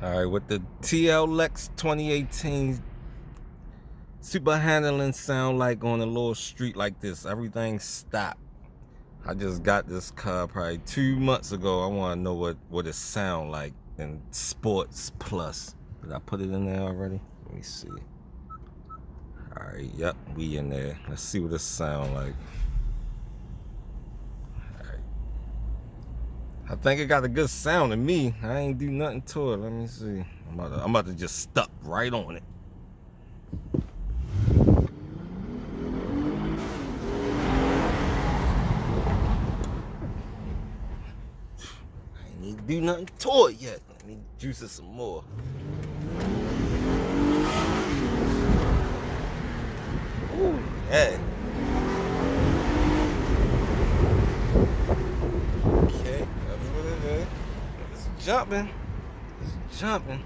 Alright, what the TLX 2018 super handling sound like on a little street like this? Everything stopped. I just got this car probably 2 months ago. I want to know what it sound like in Sports Plus. Did I put it in there already? Let me see. Alright, yep, we in there. Let's see what it sound like. Alright. I think it got a good sound to me. I ain't do nothing to it. Let me see. I'm about to just stuck right on it. I ain't need to do nothing to it yet. Let me juice it some more. Ooh, yeah. Okay, that's what it is. It's jumping. It's jumping.